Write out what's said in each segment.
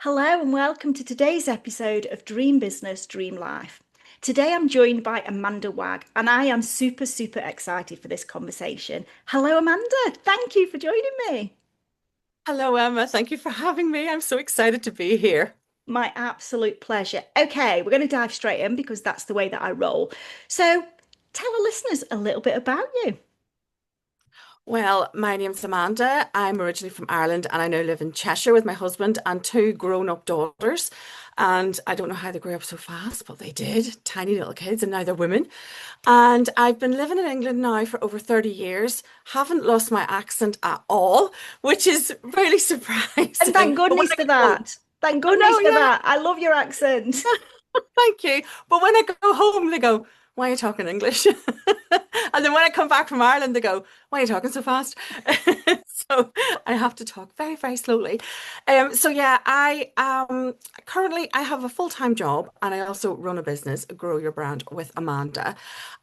Hello and welcome to today's episode of Dream Business, Dream Life. Today I'm joined by Amanda Wagg and I am super excited for this conversation. Hello, Amanda. Thank you for joining me. Hello, Emma. Thank you for having me. I'm so excited to be here. My absolute pleasure. Okay, we're going to dive straight in because that's the way that I roll. So tell our listeners a little bit about you. Well, my name's Amanda. I'm originally from Ireland and I now live in Cheshire with my husband and two grown-up daughters. And I don't know how they grew up so fast, but they did. Tiny little kids, and now they're women. And I've been living in England now for over 30 years. Haven't lost my accent at all, which is really And thank surprising. But when goodness I for go home, that. Thank I goodness know, for yeah. that. I love your accent. Thank you. But when I go home, they go, "Why are you talking English?" And then when I come back from Ireland, they go, "Why are you talking so fast?" So I have to talk very slowly. So yeah, I currently I have a full-time job and I also run a business, Grow Your Brand with Amanda.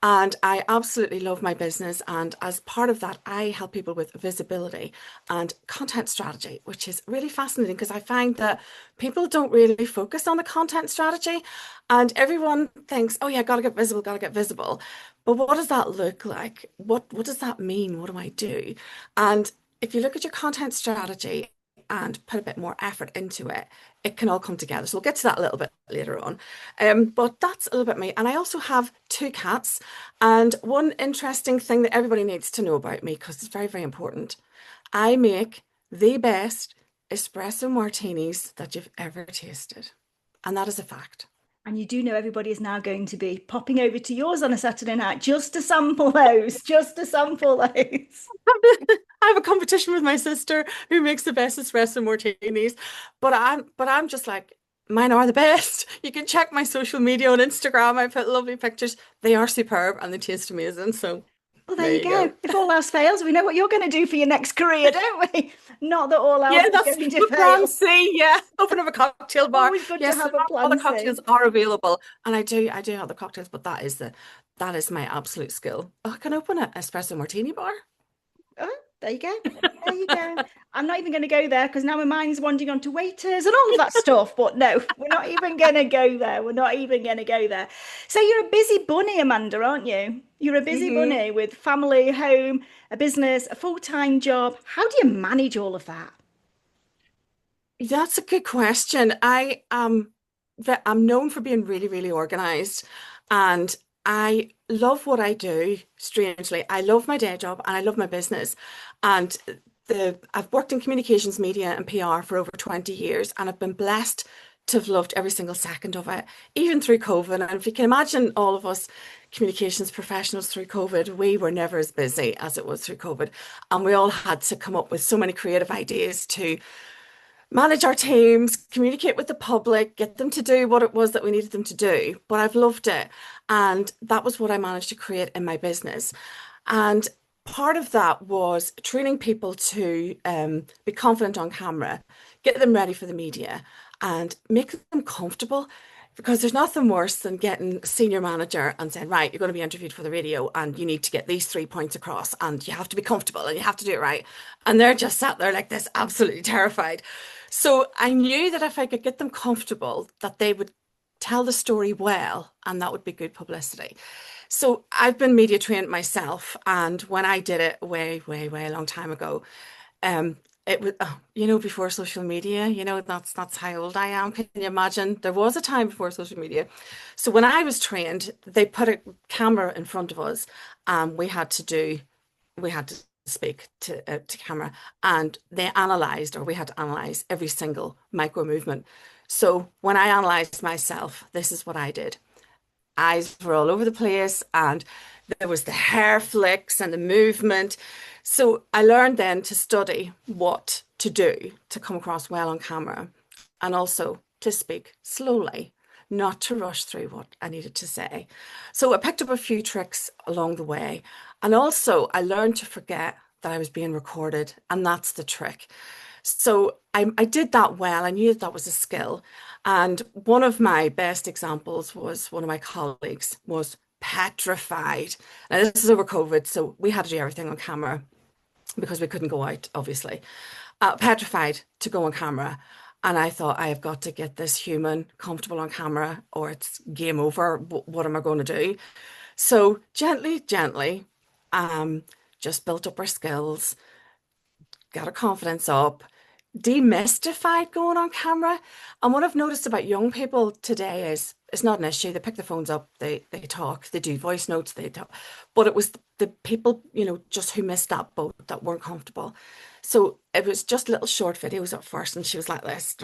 And I absolutely love my business. And as part of that, I help people with visibility and content strategy, which is really fascinating because I find that people don't really focus on the content strategy. And everyone thinks, oh yeah, gotta get visible, gotta get visible. But what does that look like? What does that mean? What do I do? And if you look at your content strategy and put a bit more effort into it, it can all come together. So we'll get to that a little bit later on. But that's a little bit me. And I also have two cats. And one interesting thing that everybody needs to know about me, because it's very important, I make the best espresso martinis that you've ever tasted. And that is a fact. And you do know everybody is now going to be popping over to yours on a Saturday night just to sample those, just to sample those. I have a competition with my sister who makes the best espresso martinis, but I'm just like mine are the best. You can check my social media on Instagram. I put lovely pictures. They are superb and they taste amazing. So Well, there there you you go. go. If all else fails, we know what you're going to do for your next career, don't we? Not that all else Yeah, is that's going to the plan fail. C. Yeah, open up a cocktail bar. Always good to Yes, have a not plan other C. cocktails are available, and I do have the cocktails, but that is my absolute skill. Oh, I can open an espresso martini bar. Oh, there you go. There you go. I'm not even going to go there because now my mind's wandering on to waiters and all of that stuff. But no, we're not even going to go there. We're not even going to go there. So you're a busy bunny, Amanda, aren't you? You're a busy Hmm. bunny with family, home, a business, a full-time job. How do you manage all of that? That's a good question. I'm known for being really organized, and I love what I do, strangely. I love my day job and I love my business. And I've worked in communications, media, and PR for over 20 years, and I've been blessed to have loved every single second of it, even through COVID. And if you can imagine all of us communications professionals through COVID, we were never as busy as it was through COVID. And we all had to come up with so many creative ideas to manage our teams, communicate with the public, get them to do what it was that we needed them to do. But I've loved it. And that was what I managed to create in my business. And part of that was training people to be confident on camera, get them ready for the media, and make them comfortable. Because there's nothing worse than getting a senior manager and saying, right, you're going to be interviewed for the radio and you need to get these 3 points across and you have to be comfortable and you have to do it right. And they're just sat there like this, absolutely terrified. So I knew that if I could get them comfortable, that they would tell the story well and that would be good publicity. So I've been media trained myself. And when I did it way a long time ago, um, it was, before social media, that's how old I am. Can you imagine? There was a time before social media. So when I was trained, they put a camera in front of us and we had to speak to camera and they analyzed, or we had to analyze every single micro movement. So when I analyzed myself, this is what I did. Eyes were all over the place and there was the hair flicks and the movement. So I learned then to study what to do to come across well on camera and also to speak slowly, not to rush through what I needed to say. So I picked up a few tricks along the way. And also I learned to forget that I was being recorded, and that's the trick. So I did that well. I knew that that was a skill. And one of my best examples was one of my colleagues was petrified. Now, this is over COVID, so we had to do everything on camera because we couldn't go out, obviously. Petrified to go on camera. And I thought, I have got to get this human comfortable on camera or it's game over. What am I going to do? So gently, gently, um, just built up our skills, got our confidence up, demystified going on camera. And what I've noticed about young people today is it's not an issue. They pick the phones up, they talk, they do voice notes, they talk. But it was the people, just who missed that boat that weren't comfortable. So it was just little short videos at first, and she was like this,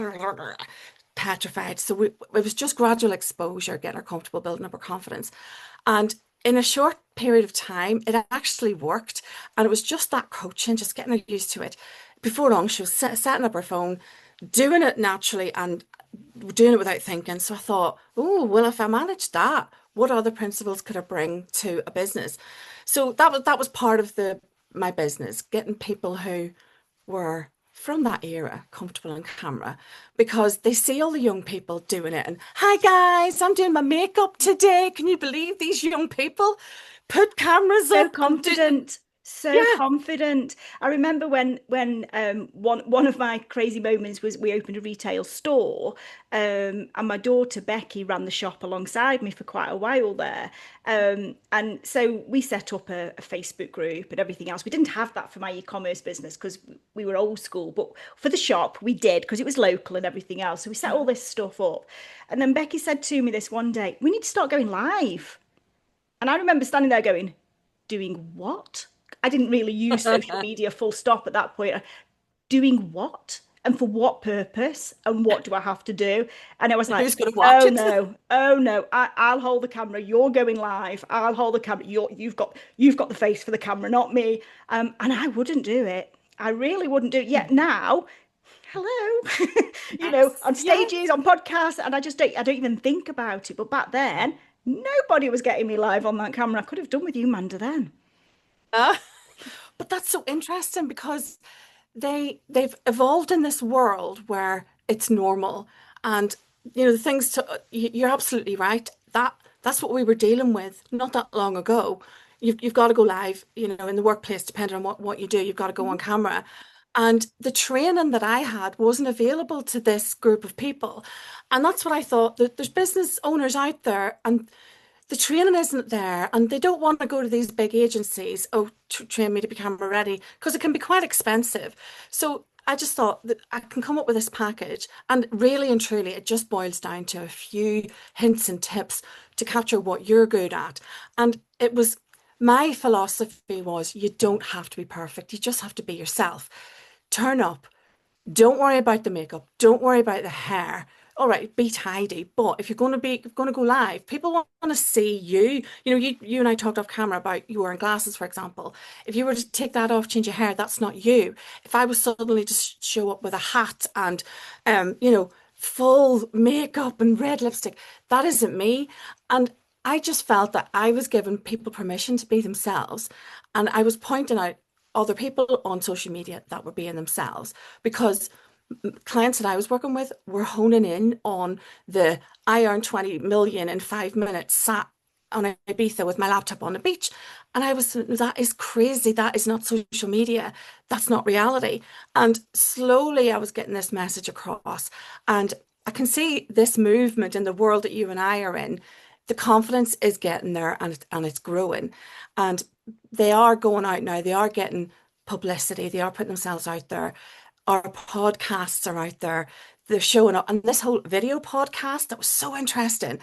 petrified. So it was just gradual exposure, getting her comfortable, building up her confidence. And in a short period of time, it actually worked. And it was just that coaching, just getting her used to it. Before long, she was setting up her phone, doing it naturally and doing it without thinking. So I thought, oh, well, if I managed that, what other principles could I bring to a business? So that was part of my business, getting people who were from that era comfortable on camera because they see all the young people doing it and hi guys, I'm doing my makeup today. Can you believe these young people put cameras So up and do confident, so yeah. confident. I remember when one of my crazy moments was we opened a retail store, and my daughter Becky ran the shop alongside me for quite a while there. And so we set up a Facebook group and everything else. We didn't have that for my e-commerce business because we were old school, but for the shop we did because it was local and everything else. So we set all this stuff up. And then Becky said to me this one day, we need to start going live. And I remember standing there going, doing what? I didn't really use social media full stop at that point. Doing what? And for what purpose? And what do I have to do? And I was like, Who's going to watch it? oh no, I'll hold the camera. You're going live. I'll hold the camera. You've got the face for the camera, not me. And I wouldn't do it. I really wouldn't do it. Yet now, hello, Yes, on yeah. stages, on podcasts, and I don't even think about it. But back then, nobody was getting me live on that camera. I could have done with you, Amanda, then. Uh, but that's so interesting because they've evolved in this world where it's normal and the things you're absolutely right. That's what we were dealing with not that long ago. You've got to go live, in the workplace, depending on what you do, you've got to go on camera. And the training that I had wasn't available to this group of people. And that's what I thought, that there's business owners out there and the training isn't there and they don't want to go to these big agencies, oh, train me to be camera ready, because it can be quite expensive. So I just thought that I can come up with this package and really and truly it just boils down to a few hints and tips to capture what you're good at. And it was my philosophy was you don't have to be perfect. You just have to be yourself. Turn up. Don't worry about the makeup. Don't worry about the hair. All right, be tidy. But if you're going to go live, people want to see you. You and I talked off camera about you wearing glasses, for example. If you were to take that off, change your hair, that's not you. If I was suddenly to show up with a hat and, full makeup and red lipstick, that isn't me. And I just felt that I was giving people permission to be themselves, and I was pointing out other people on social media that were being themselves because clients that I was working with were honing in on the I earned 20 million in 5 minutes sat on Ibiza with my laptop on the beach. And I was, that is crazy. That is not social media. That's not reality. And slowly I was getting this message across. And I can see this movement in the world that you and I are in. The confidence is getting there and it's growing. And they are going out now. They are getting publicity. They are putting themselves out there. Our podcasts are out there. They're showing up. And this whole video podcast, that was so interesting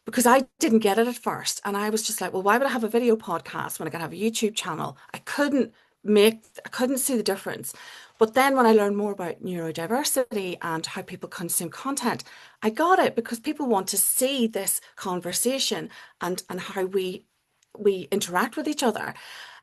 because I didn't get it at first. And I was just like, well, why would I have a video podcast when I can have a YouTube channel? I couldn't see the difference. But then when I learned more about neurodiversity and how people consume content, I got it because people want to see this conversation and how we interact with each other.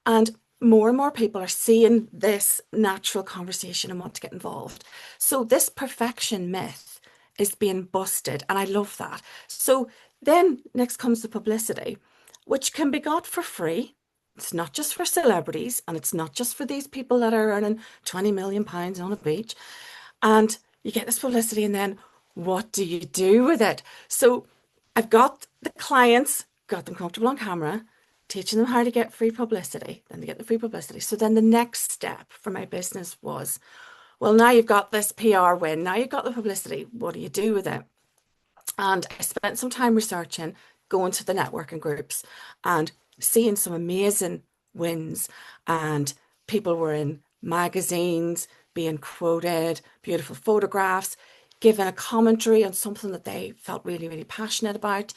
And more people are seeing this natural conversation and want to get involved. So this perfection myth is being busted, and I love that. So then next comes the publicity, which can be got for free. It's not just for celebrities, and it's not just for these people that are earning 20 million pounds on a beach. And you get this publicity, and then what do you do with it? So I've got the clients, got them comfortable on camera, teaching them how to get free publicity. Then they get the free publicity. So then the next step for my business was, Well, now you've got this PR win. Now you've got the publicity. What do you do with it? And I spent some time researching, going to the networking groups and seeing some amazing wins. And people were in magazines, being quoted, beautiful photographs, giving a commentary on something that they felt really, really passionate about,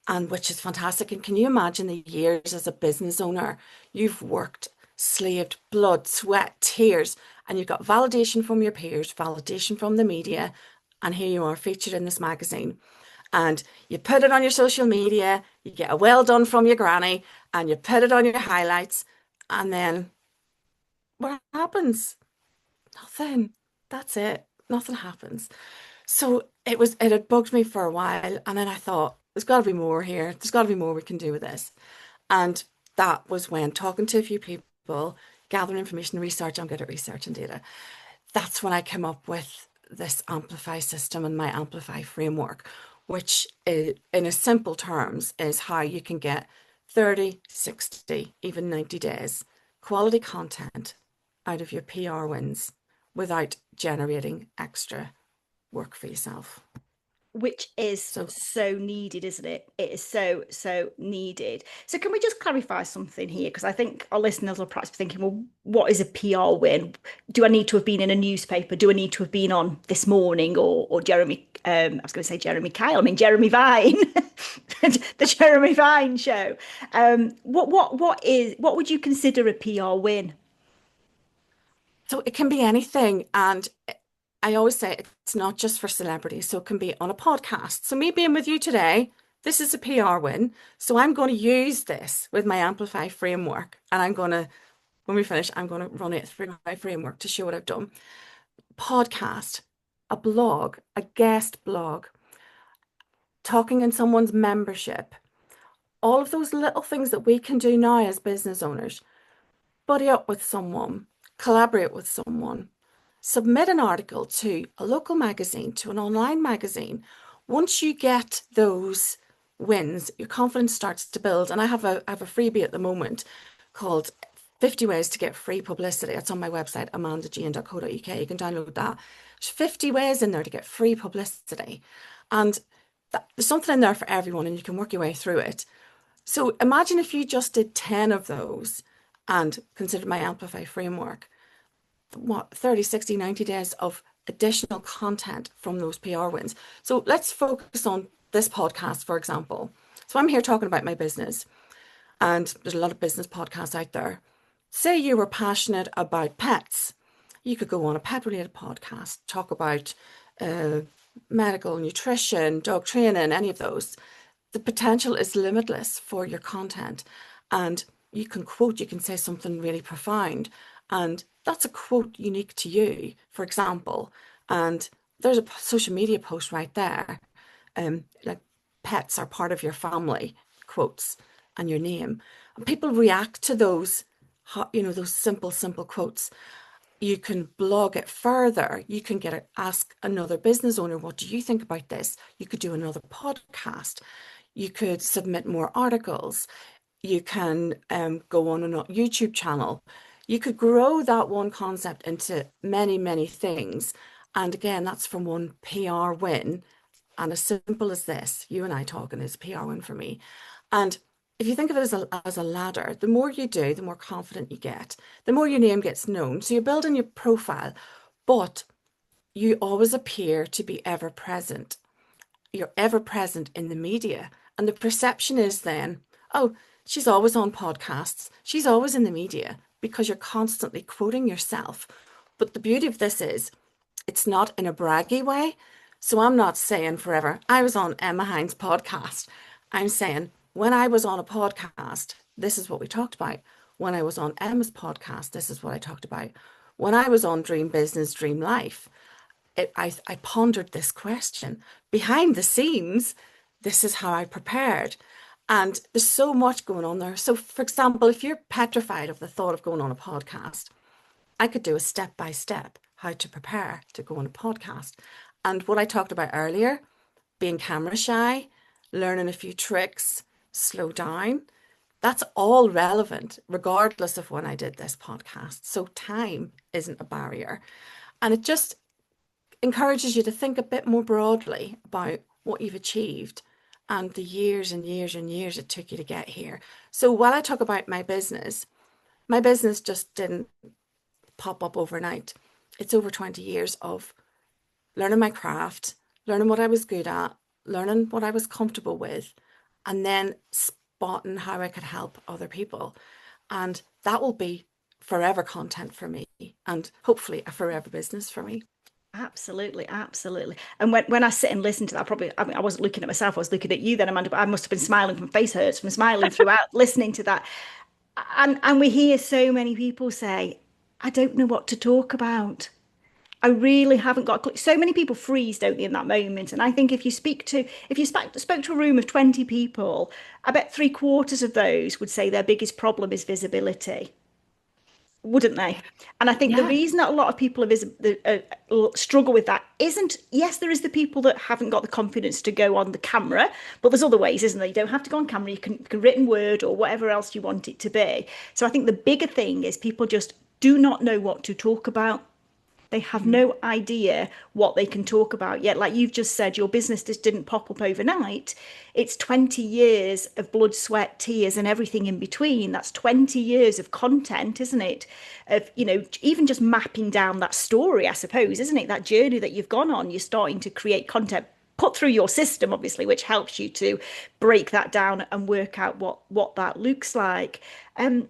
and which is fantastic. And can you imagine the years as a business owner? You've worked, slaved, blood, sweat, tears, and you've got validation from your peers, validation from the media, and here you are featured in this magazine. And you put it on your social media, you get a well done from your granny, and you put it on your highlights, and then what happens? Nothing. That's it. Nothing happens. So it had bugged me for a while, and then I thought, there's got to be more here. There's got to be more we can do with this. And that was when talking to a few people, gathering information, research, I'm good at research and data. That's when I came up with this Amplify system and my Amplify framework, which is, in a simple terms, is how you can get 30, 60, even 90 days quality content out of your PR wins without generating extra work for yourself. Which is So so needed, isn't it? It is so, so needed. So can we just clarify something here? Because I think our listeners will perhaps be thinking, well, what is a PR win? Do I need to have been in a newspaper? Do I need to have been on This Morning or Jeremy? I was going to say Jeremy Kyle. I mean Jeremy Vine, the Jeremy Vine show. What would you consider a PR win? So it can be anything. And I always say it's not just for celebrities. So it can be on a podcast. So me being with you today, this is a PR win. So I'm going to use this with my Amplify framework. And I'm going to, when we finish, I'm going to run it through my framework to show what I've done. Podcast, a blog, a guest blog, talking in someone's membership, all of those little things that we can do now as business owners. Buddy up with someone, collaborate with someone, submit an article to a local magazine, to an online magazine. Once you get those wins, your confidence starts to build. And I have a freebie at the moment called 50 Ways to Get Free Publicity. It's on my website, amandajane.co.uk. You can download that. There's 50 ways in there to get free publicity. And there's something in there for everyone, and you can work your way through it. So imagine if you just did 10 of those and considered my Amplify framework, what, 30, 60, 90 days of additional content from those PR wins. So let's focus on this podcast, for example. So I'm here talking about my business, and there's a lot of business podcasts out there. Say you were passionate about pets. You could go on a pet-related podcast, talk about medical, nutrition, dog training, any of those. The potential is limitless for your content. And you can quote, you can say something really profound. And that's a quote unique to you, for example. And there's a social media post right there. Like pets are part of your family, quotes, and your name. And people react to those, those simple quotes. You can blog it further. You can ask another business owner, what do you think about this? You could do another podcast. You could submit more articles. You can go on a YouTube channel. You could grow that one concept into many, many things. And again, that's from one PR win. And as simple as this, you and I talking is a PR win for me. And if you think of it as a ladder, the more you do, the more confident you get, the more your name gets known. So you're building your profile, but you always appear to be ever present. You're ever present in the media. And the perception is then, oh, she's always on podcasts. She's always in the media because you're constantly quoting yourself. But the beauty of this is it's not in a braggy way. So I'm not saying forever, I was on Emma Hines' podcast. I'm saying when I was on a podcast, this is what we talked about. When I was on Emma's podcast, this is what I talked about. When I was on Dream Business, Dream Life, I pondered this question. Behind the scenes, this is how I prepared. And there's so much going on there. So, for example, if you're petrified of the thought of going on a podcast, I could do a step by step how to prepare to go on a podcast. And what I talked about earlier, being camera shy, learning a few tricks, slow down, that's all relevant regardless of when I did this podcast. So time isn't a barrier. And it just encourages you to think a bit more broadly about what you've achieved and the years and years and years it took you to get here. So while I talk about my business just didn't pop up overnight. It's over 20 years of learning my craft, learning what I was good at, learning what I was comfortable with, and then spotting how I could help other people. And that will be forever content for me and hopefully a forever business for me. Absolutely, absolutely. And when I sit and listen to that, I mean, I wasn't looking at myself, I was looking at you then, Amanda, but I must have been smiling, from face hurts from smiling throughout listening to that. And we hear so many people say, I don't know what to talk about. I really haven't got a clue. So many people freeze, don't they, in that moment? And I think if you spoke to a room of 20 people, I bet three-quarters of those would say their biggest problem is visibility, wouldn't they? And I think the Yeah. reason that a lot of people struggle with that isn't, yes, there is the people that haven't got the confidence to go on the camera, but there's other ways, isn't there? You don't have to go on camera. You can written word or whatever else you want it to be. So I think the bigger thing is people just do not know what to talk about. They have Mhm. no idea what they can talk about yet. Like you've just said, your business just didn't pop up overnight. It's 20 years of blood, sweat, tears, and everything in between. That's 20 years of content, isn't it? Of, even just mapping down that story, I suppose, isn't it? That journey that you've gone on, you're starting to create content put through your system, obviously, which helps you to break that down and work out what that looks like. But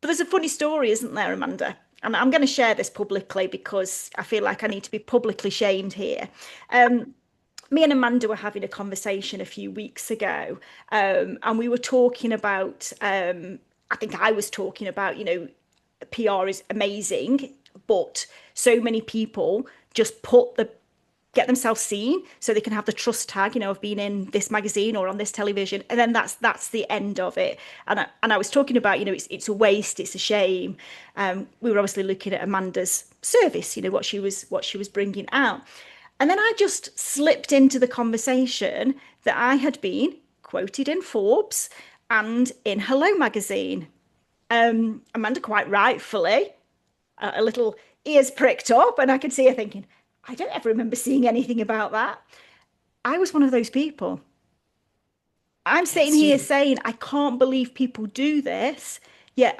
there's a funny story, isn't there, Amanda? And I'm going to share this publicly because I feel like I need to be publicly shamed here. Me and Amanda were having a conversation a few weeks ago, and we were talking about, I think I was talking about, PR is amazing, but so many people just get themselves seen so they can have the trust tag, of being in this magazine or on this television, and then that's the end of it. And I was talking about, it's a waste, it's a shame. We were obviously looking at Amanda's service, what she was bringing out, and then I just slipped into the conversation that I had been quoted in Forbes and in Hello magazine. Amanda quite rightfully a little ears pricked up, and I could see her thinking, I don't ever remember seeing anything about that. I was one of those people. I'm sitting Yes, here you. saying, I can't believe people do this. Yet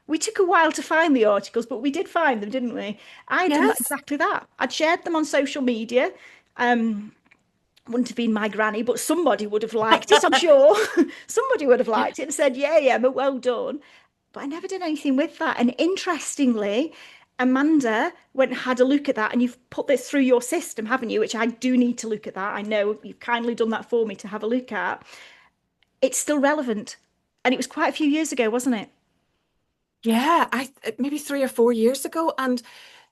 we took a while to find the articles, but we did find them, didn't we? I'd done that, Yes. exactly that. I'd shared them on social media. Wouldn't have been my granny, but somebody would have liked it, I'm sure. Somebody would have liked it and said, yeah, yeah, but well done. But I never did anything with that. And interestingly, Amanda went and had a look at that, and you've put this through your system, haven't you? Which I do need to look at that. I know you've kindly done that for me to have a look at. It's still relevant. And it was quite a few years ago, wasn't it? Yeah, I maybe 3 or 4 years ago, and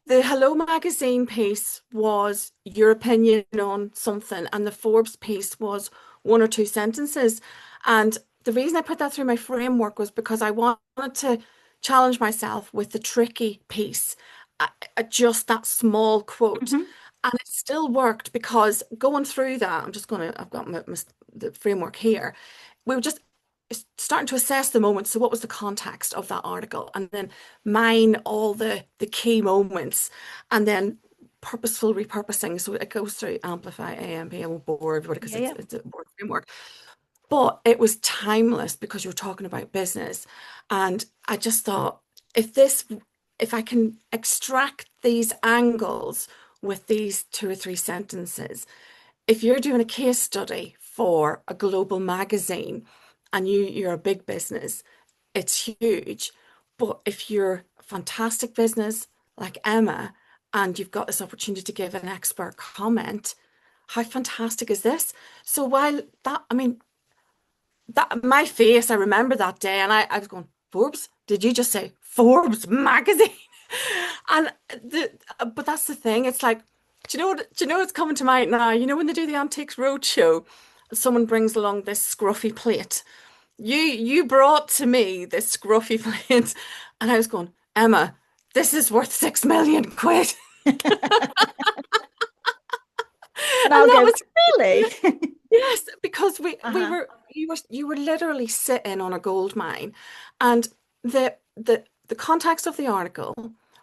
the Hello magazine piece was your opinion on something, and the Forbes piece was one or two sentences. And the reason I put that through my framework was because I wanted to challenge myself with the tricky piece, just that small quote. Hmm. And it still worked because going through that, I've got the framework here. We were just starting to assess the moment. So what was the context of that article? And then mine all the key moments, and then purposeful repurposing. So it goes through Amplify, AMP, I won't bore everybody because Yeah, yeah. it's a board framework. But it was timeless because you're talking about business. And I just thought, if I can extract these angles with these 2 or 3 sentences, if you're doing a case study for a global magazine and you're a big business, it's huge. But if you're a fantastic business like Emma and you've got this opportunity to give an expert comment, how fantastic is this? So while that, I mean, that my face, I remember that day and I was going, Forbes? Did you just say Forbes magazine? And but that's the thing. It's like, do you know what's coming to mind now? You know when they do the Antiques Roadshow, someone brings along this scruffy plate. You brought to me this scruffy plate, and I was going, Emma, this is worth 6 million quid. And And I'll that go, was really? yes, because we Uh-huh. were you were literally sitting on a gold mine, and the context of the article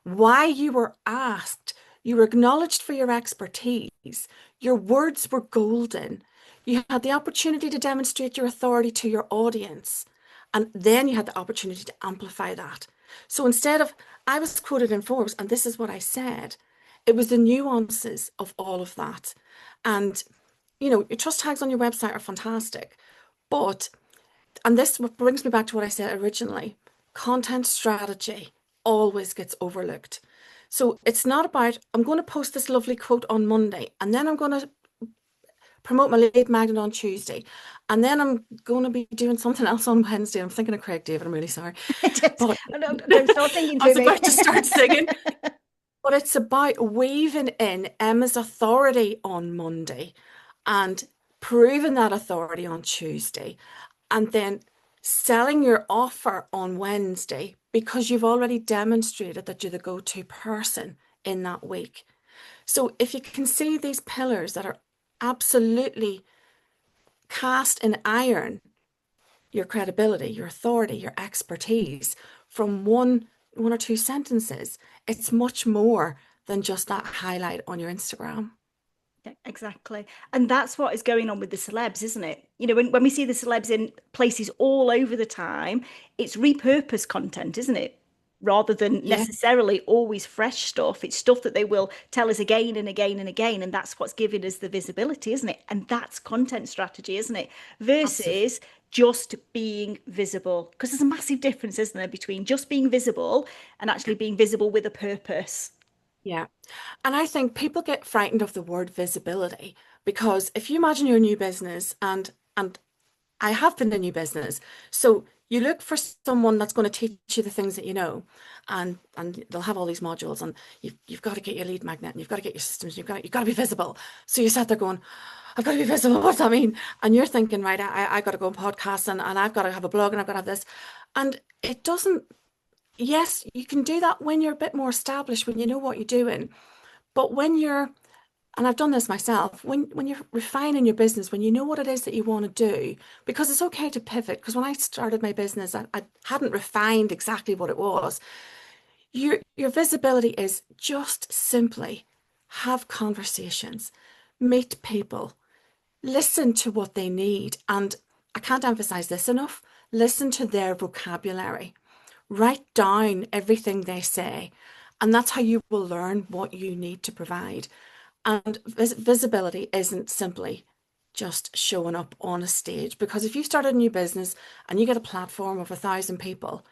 why you were asked, you were acknowledged for your expertise, your words were golden, you had the opportunity to demonstrate your authority to your audience, and then you had the opportunity to amplify that. So instead of, I was quoted in Forbes, and this is what I said, it was the nuances of all of that. And, your trust tags on your website are fantastic, but and this brings me back to what I said originally. Content strategy always gets overlooked. So it's not about, I'm going to post this lovely quote on Monday, and then I'm going to promote my lead magnet on Tuesday, and then I'm going to be doing something else on Wednesday. I'm thinking of Craig David, I'm really sorry. But Don't start singing I was to me. about to start singing. But it's about weaving in Emma's authority on Monday and proving that authority on Tuesday, and then selling your offer on Wednesday because you've already demonstrated that you're the go-to person in that week. So if you can see these pillars that are absolutely cast in iron, your credibility, your authority, your expertise from one or two sentences, it's much more than just that highlight on your Instagram. Yeah, exactly. And that's what is going on with the celebs, isn't it? When we see the celebs in places all over the time, it's repurposed content, isn't it? Rather than Yeah, necessarily always fresh stuff. It's stuff that they will tell us again and again and again. And that's what's giving us the visibility, isn't it? And that's content strategy, isn't it? absolutely. Versus just being visible. Because there's a massive difference, isn't there, between just being visible and actually being visible with a purpose. Yeah. And I think people get frightened of the word visibility because if you imagine your new business and I have been in new business. So you look for someone that's going to teach you the things that you know, and they'll have all these modules, and you've got to get your lead magnet, and you've got to get your systems, you've got to be visible. So you sat there going, I've got to be visible. What does that mean? And you're thinking, right, I got to go on podcasts, and I've got to have a blog, and I've got to have this, and it doesn't. Yes, you can do that when you're a bit more established, when you know what you're doing. But when you're and I've done this myself, when you're refining your business, when you know what it is that you want to do, because it's okay to pivot. Because when I started my business, I hadn't refined exactly what it was. Your visibility is just simply have conversations, meet people, listen to what they need. And I can't emphasize this enough. Listen to their vocabulary. Write down everything they say. And that's how you will learn what you need to provide. And visibility isn't simply just showing up on a stage, because if you start a new business and you get a platform of 1,000 people,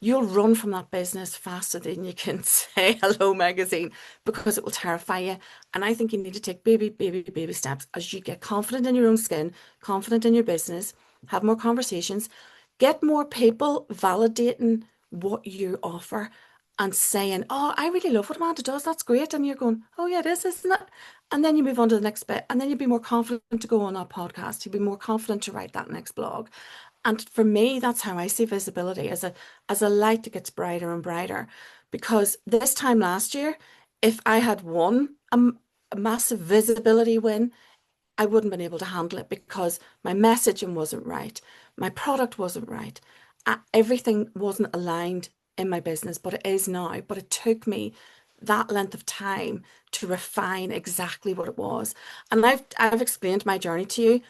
you'll run from that business faster than you can say hello magazine, because it will terrify you. And I think you need to take baby, baby, baby steps as you get confident in your own skin, confident in your business, have more conversations, get more people validating what you offer and saying, oh, I really love what Amanda does. That's great. And you're going, oh, yeah, it is, isn't it? And then you move on to the next bit. And then you'll be more confident to go on that podcast. You'll be more confident to write that next blog. And for me, that's how I see visibility, as a light that gets brighter and brighter. Because this time last year, if I had won a massive visibility win, I wouldn't have been able to handle it because my messaging wasn't right, my product wasn't right, everything wasn't aligned in my business, but it is now. But it took me that length of time to refine exactly what it was. And I've explained my journey to you,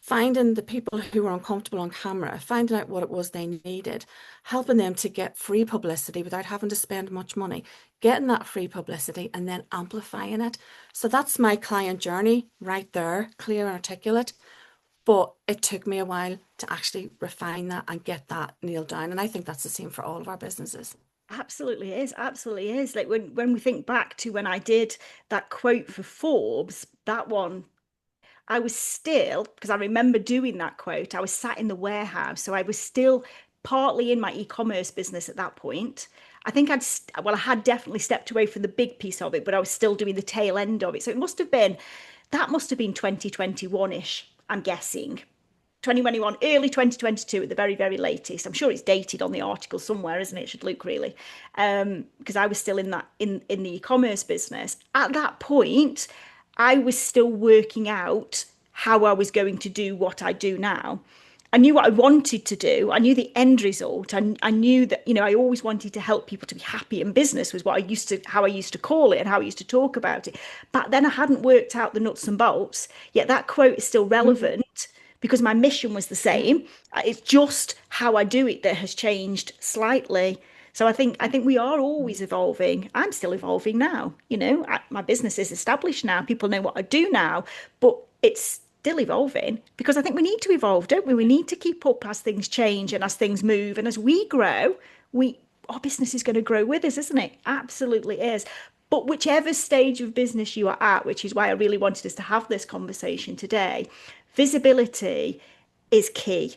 finding the people who were uncomfortable on camera, finding out what it was they needed, helping them to get free publicity without having to spend much money, getting that free publicity and then amplifying it. So that's my client journey right there, clear and articulate. But it took me a while to actually refine that and get that nailed down. And I think that's the same for all of our businesses. Absolutely is, absolutely is. Like when we think back to when I did that quote for Forbes, that one, I was still, because I remember doing that quote, I was sat in the warehouse. So I was still partly in my e-commerce business at that point. I think I had definitely stepped away from the big piece of it, but I was still doing the tail end of it. So that must have been 2021-ish, I'm guessing. 2021, early 2022 at the very, very latest. I'm sure it's dated on the article somewhere, isn't it? It should look really. Because I was still in the e-commerce business. At that point, I was still working out how I was going to do what I do now. I knew what I wanted to do. I knew the end result. I knew that, I always wanted to help people to be happy in business was how I used to call it and how I used to talk about it. But then I hadn't worked out the nuts and bolts, yet that quote is still Mm, relevant because my mission was the yeah, same. It's just how I do it that has changed slightly. So I think we are always evolving. I'm still evolving now. My business is established now. People know what I do now, but it's still evolving because I think we need to evolve, don't we? We need to keep up as things change and as things move and as we grow, we our business is going to grow with us, isn't it? Absolutely is. But whichever stage of business you are at, which is why I really wanted us to have this conversation today, visibility is key.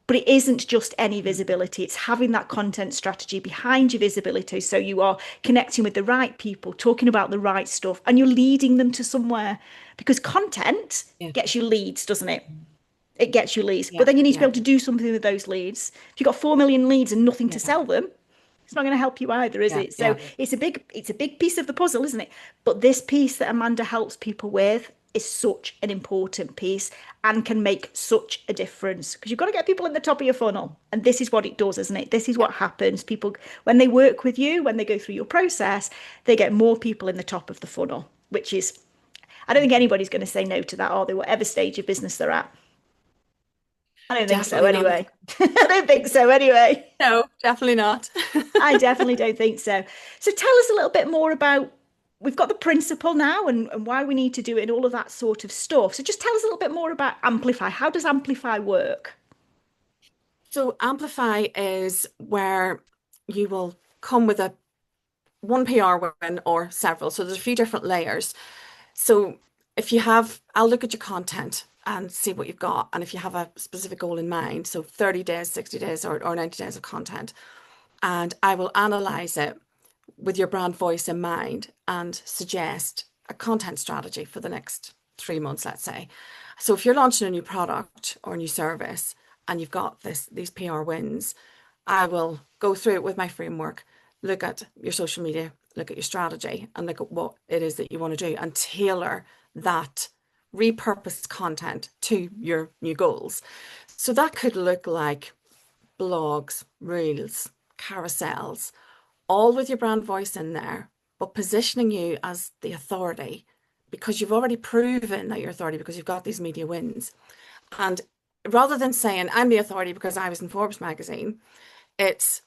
But it isn't just any visibility, it's having that content strategy behind your visibility. So you are connecting with the right people, talking about the right stuff, and you're leading them to somewhere. Because content yeah, gets you leads, doesn't it? It gets you leads. But yeah, then you need to be yeah, able to do something with those leads. If you've got 4 million leads and nothing to yeah, sell them, it's not going to help you either, is yeah, it? So yeah, it's a big piece of the puzzle, isn't it? But this piece that Amanda helps people with is such an important piece and can make such a difference because you've got to get people in the top of your funnel. And this is what it does, isn't it? This is yeah. what happens. People, when they work with you, when they go through your process, they get more people in the top of the funnel, which is, I don't think anybody's going to say no to that, are they? Whatever stage of business they're at. I don't think so Definitely not. anyway. I don't think so anyway. No, definitely not. I definitely don't think so. So tell us a little bit more about we've got the principle now and why we need to do it and all of that sort of stuff. So just tell us a little bit more about Amplify. How does Amplify work? So Amplify is where you will come with a one PR win or several. So there's a few different layers. So if you have, I'll look at your content and see what you've got. And if you have a specific goal in mind, so 30 days, 60 days, or 90 days of content, and I will analyze it with your brand voice in mind and suggest a content strategy for the next 3 months, let's say. So if you're launching a new product or a new service and you've got these PR wins, I will go through it with my framework, look at your social media, look at your strategy, and look at what it is that you want to do and tailor that repurposed content to your new goals. So that could look like blogs, reels, carousels, all with your brand voice in there, but positioning you as the authority because you've already proven that you're authority because you've got these media wins. And rather than saying, I'm the authority because I was in Forbes magazine, it's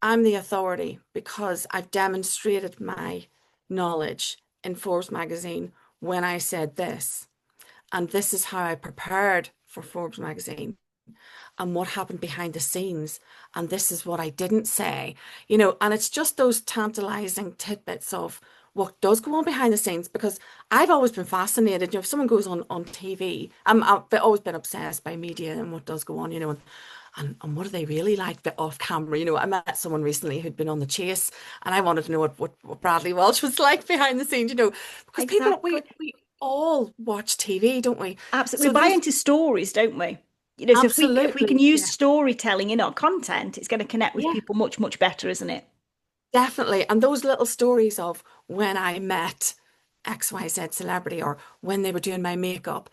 I'm the authority because I've demonstrated my knowledge in Forbes magazine when I said this. And this is how I prepared for Forbes magazine and what happened behind the scenes. And this is what I didn't say, and it's just those tantalizing tidbits of what does go on behind the scenes because I've always been fascinated. If someone goes on TV, I've always been obsessed by media and what does go on, and what are they really like bit off camera? I met someone recently who'd been on The Chase and I wanted to know what Bradley Walsh was like behind the scenes, because people, Exactly. we all watch TV, don't we? Absolutely. So We buy those, into stories, don't we? So if we can absolutely, use yeah, storytelling in our content, it's going to connect with yeah. people much, much better, isn't it? Definitely. And those little stories of when I met XYZ celebrity or when they were doing my makeup,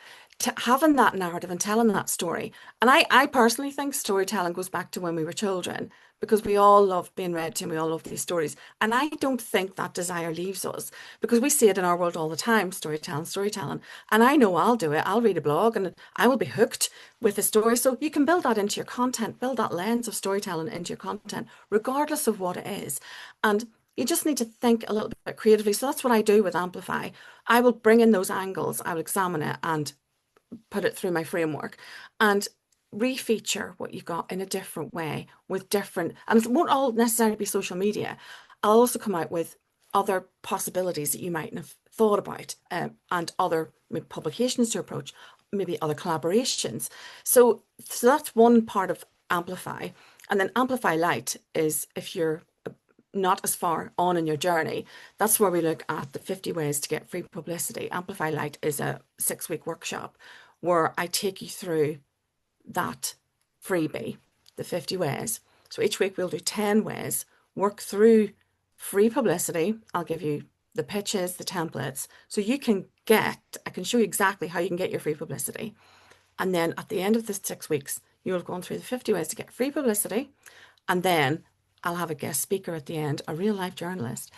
having that narrative and telling that story. And I personally think storytelling goes back to when we were children because we all love being read to and we all love these stories. And I don't think that desire leaves us because we see it in our world all the time, storytelling, storytelling. And I know I'll do it. I'll read a blog and I will be hooked with a story. So you can build that into your content, build that lens of storytelling into your content, regardless of what it is. And you just need to think a little bit creatively. So that's what I do with Amplify. I will bring in those angles, I will examine it and put it through my framework and refeature what you got in a different way with different, and it won't all necessarily be social media. I'll also come out with other possibilities that you mightn't have thought about, and other maybe publications to approach, maybe other collaborations. So that's one part of Amplify. And then Amplify Light is if you're not as far on in your journey, that's where we look at the 50 ways to get free publicity. Amplify Light is a 6-week workshop where I take you through that freebie, the 50 ways. So each week we'll do 10 ways, work through free publicity. I'll give you the pitches, the templates, so I can show you exactly how you can get your free publicity. And then at the end of the 6 weeks, you will have gone through the 50 ways to get free publicity. And then I'll have a guest speaker at the end, a real life journalist,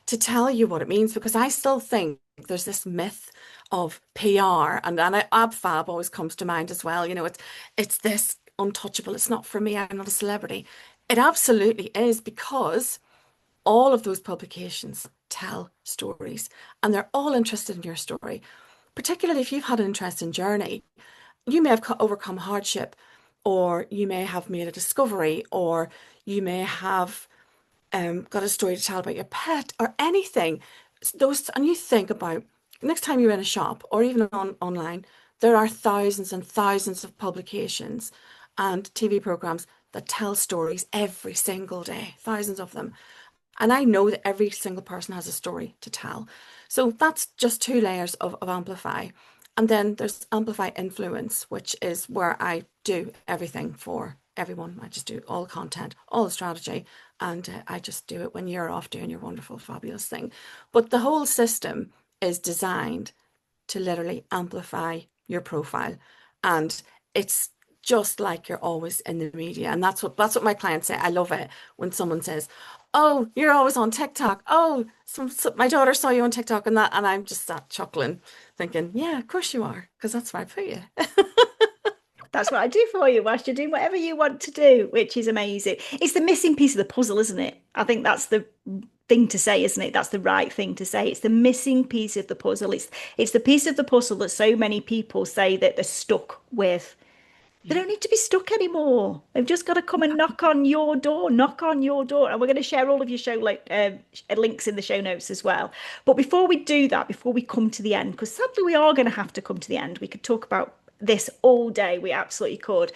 to tell you what it means, because I still think there's this myth of PR, and ab fab always comes to mind as well. It's this untouchable. It's not for me. I'm not a celebrity. It absolutely is, because all of those publications tell stories and they're all interested in your story. Particularly if you've had an interesting journey, you may have overcome hardship, or you may have made a discovery, or you may have got a story to tell about your pet or anything. And you think about next time you're in a shop or even online, there are thousands and thousands of publications and TV programs that tell stories every single day, thousands of them. And I know that every single person has a story to tell. So that's just two layers of Amplify. And then there's Amplify Influence, which is where I do everything for everyone. I just do all the content, all the strategy, and I just do it when you're off doing your wonderful, fabulous thing. But the whole system is designed to literally amplify your profile. And it's just like you're always in the media. And that's what my clients say. I love it when someone says, "Oh, you're always on TikTok. Oh, my daughter saw you on TikTok," and I'm just sat chuckling, thinking, "Yeah, of course you are, because that's where I put you." That's what I do for you whilst you're doing whatever you want to do, which is amazing. It's the missing piece of the puzzle, isn't it? I think that's the thing to say, isn't it? That's the right thing to say. It's the missing piece of the puzzle. It's the piece of the puzzle that so many people say that they're stuck with. They Yeah. don't need to be stuck anymore. They've just got to come and knock on your door, knock on your door. And we're going to share all of your show links in the show notes as well. But before we do that, before we come to the end, because sadly we are going to have to come to the end, we could talk about this all day. We absolutely could.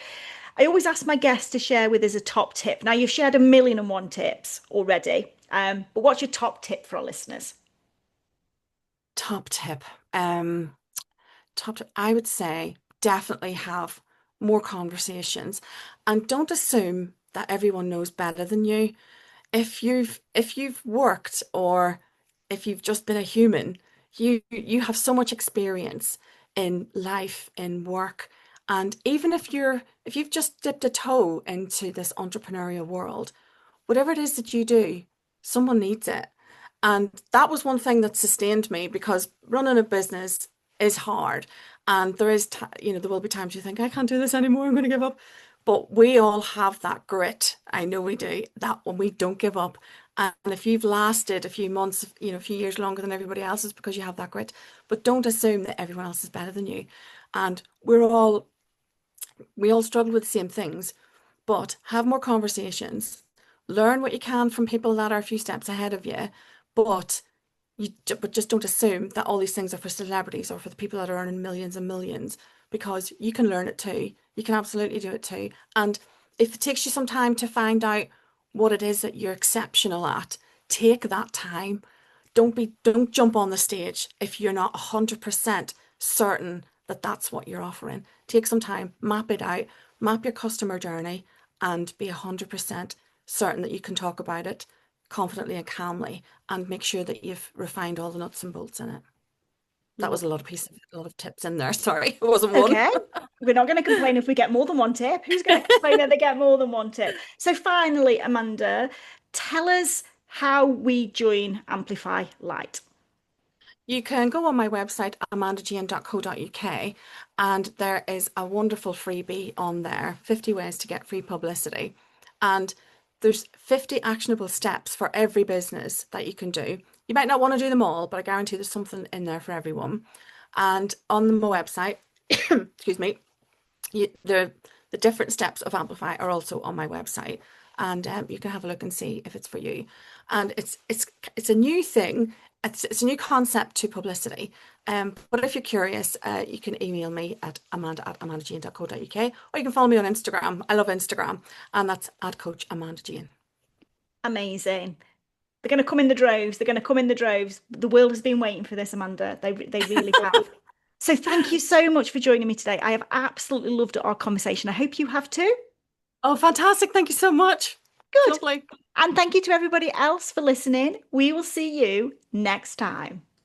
I always ask my guests to share with us a top tip. Now, you've shared 1,000,001 tips already, but what's your top tip for our listeners? Top tip. Top tip, I would say definitely have more conversations, and don't assume that everyone knows better than you. If you've worked, or if you've just been a human, you have so much experience in life, in work, and even if you've just dipped a toe into this entrepreneurial world, whatever it is that you do, someone needs it. And that was one thing that sustained me, because running a business is hard. And there will be times you think, I can't do this anymore, I'm going to give up. But we all have that grit. I know we do, that when we don't give up. And if you've lasted a few months, a few years longer than everybody else, is because you have that grit. But don't assume that everyone else is better than you. And we all struggle with the same things, but have more conversations, learn what you can from people that are a few steps ahead of you, but but just don't assume that all these things are for celebrities or for the people that are earning millions and millions, because you can learn it too. You can absolutely do it too. And if it takes you some time to find out what it is that you're exceptional at, take that time. Don't jump on the stage if you're not 100% certain that that's what you're offering. Take some time, map it out, map your customer journey, and be 100% certain that you can talk about it confidently and calmly, and make sure that you've refined all the nuts and bolts in it. That was a lot of tips in there. Sorry, it wasn't one. Okay. We're not going to complain if we get more than one tip. Who's going to complain if they get more than one tip? So finally, Amanda, tell us how we join Amplify Light. You can go on my website, amandajane.co.uk, and there is a wonderful freebie on there, 50 ways to get free publicity. And there's 50 actionable steps for every business that you can do. You might not want to do them all, but I guarantee there's something in there for everyone. And on my website, excuse me, the different steps of Amplify are also on my website, and you can have a look and see if it's for you. And it's a new thing. It's a new concept to publicity. But if you're curious, you can email me at amanda@amandajane.co.uk, or you can follow me on Instagram. I love Instagram, and that's at Coach Amanda Jane. Amazing. They're going to come in the droves. They're going to come in the droves. The world has been waiting for this, Amanda. They really have. So thank you so much for joining me today. I have absolutely loved our conversation. I hope you have too. Oh, fantastic. Thank you so much. Good. Lovely. And thank you to everybody else for listening. We will see you next time.